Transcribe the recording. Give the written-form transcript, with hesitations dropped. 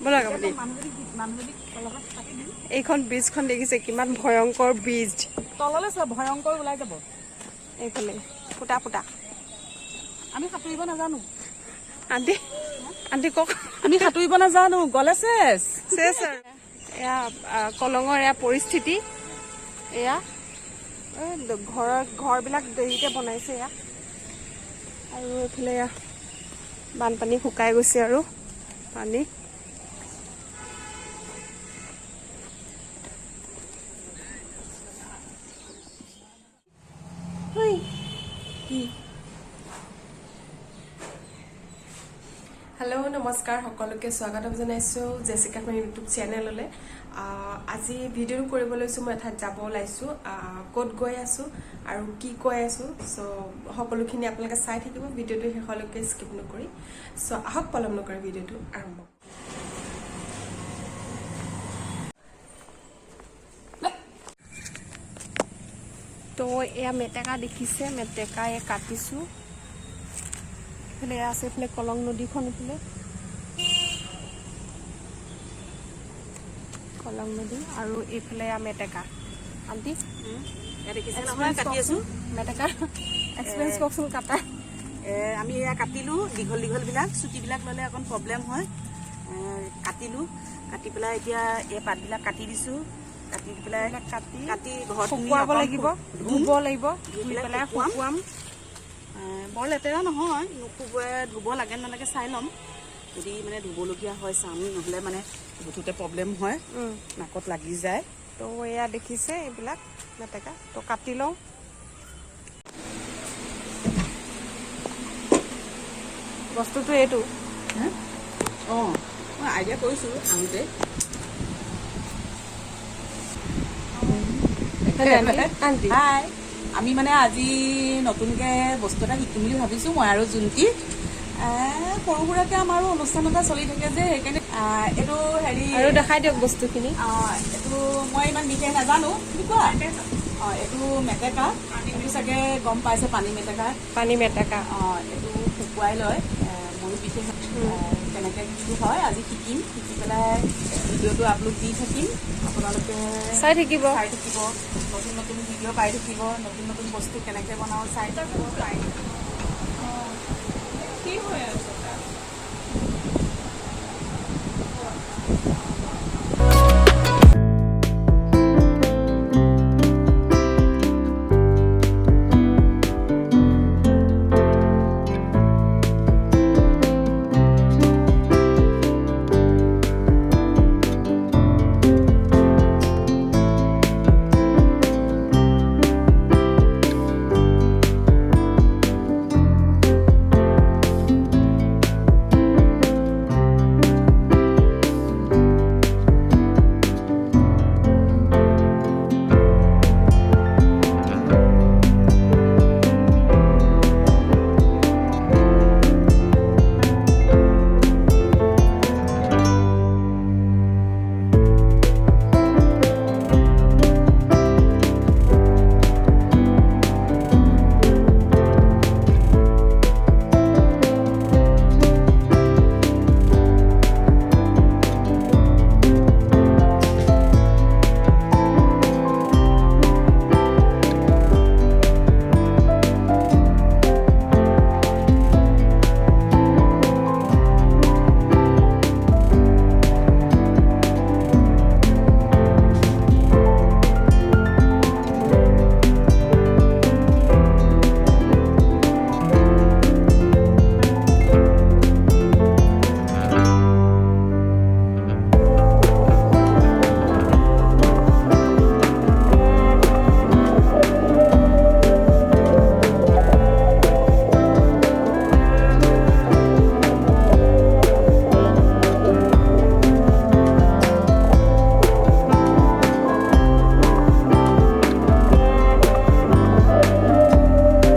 ব'লা কাবাডী এইখন ব্ৰিজখন দেখিছে কিমান ভয়ংকৰ ব্ৰিজ তললৈ চোৱা ভয়ংকৰ ওলাই যাব এইফালে ফুটা ফুটা আমি সাঁতুৰিব নাজানো আন্টি আন্টি কওক আমি সাঁতুৰিব নাজানো গলে চেছ চেছ এয়া কলঙৰ এয়া পৰিস্থিতি এয়া ঘৰবিলাক দেৰিকে বনাইছে এয়া আৰু এইফালে এয়া বানপানী শুকাই গৈছে আৰু পানী হেল্ল' নমস্কাৰ সকলোকে স্বাগতম জনাইছোঁ জেচিকা মোৰ ইউটিউব চেনেললৈ আজি ভিডিঅ'টো কৰিব লৈছোঁ মই এঠাইত যাব ওলাইছোঁ ক'ত গৈ আছোঁ আৰু কি কৈ আছোঁ চ' সকলোখিনি আপোনালোকে চাই থাকিব ভিডিঅ'টো শেষলৈকে স্কিপ নকৰি চ' আহক পলম নকৰি ভিডিঅ'টো আৰম্ভ তো এয়া মেটেকা দেখিছে মেটেকা কাটিছোঁ এইফালে আছে এইফালে কলং নদীখন এইফালে কলং নদী আৰু এইফালে মেটেকা আন্টি মেটেকা এক্সপিৰিয়েঞ্চ কওকচোন কাটা আমি এয়া কাটিলোঁ দীঘল দীঘলবিলাক চুটিবিলাক ল'লে অকণ প্ৰব্লেম হয় কাটিলোঁ কাটি পেলাই এতিয়া এই পাতবিলাক কাটি দিছোঁ কাটি পেলাই কাটি ঘৰত শুকুৱাব লাগিব ধুব লাগিব ধুই পেলাই শুকুৱাম বৰ লেতেৰা নহয় নুশুকুৱাই ধুব লাগে নালাগে চাই ল'ম যদি মানে ধুবলগীয়া হয় চাম নহ'লে মানে ধুতে প্ৰব্লেম হয় নাকত লাগি যায় তো এয়া দেখিছে এইবিলাক মেটেকা তো কাটি লওঁ বস্তুটো এইটো অঁ মই আইডিয়া কৰিছোঁ আহোঁতে হাই আমি মানে আজি নতুনকৈ বস্তু এটা শিকিম বুলি ভাবিছোঁ মই আৰু জোনটি সৰু সুৰাকৈ আমাৰো অনুষ্ঠান এটা চলি থাকে যে সেইকাৰণে এইটো হেৰি আৰু দেখাই দিয়ক বস্তুখিনি এইটো মই ইমান বিশেষ নাজানো কি কোৱা এইটো মেটেকা এইটো চাগে গম পাইছে পানী মেটেকা এইটো শুকুৱাই লয় ময়ো বিশেষ কেনেকৈ কিছু হয় আজি শিকিম শিকি পেলাই ভিডিঅ'টো আপলোড দি থাকিম আপোনালোকে চাই থাকিব নতুন নতুন ভিডিঅ' পাই থাকিব নতুন নতুন বস্তু কেনেকৈ বনাওঁ চাই থাকিব কি হৈ আছে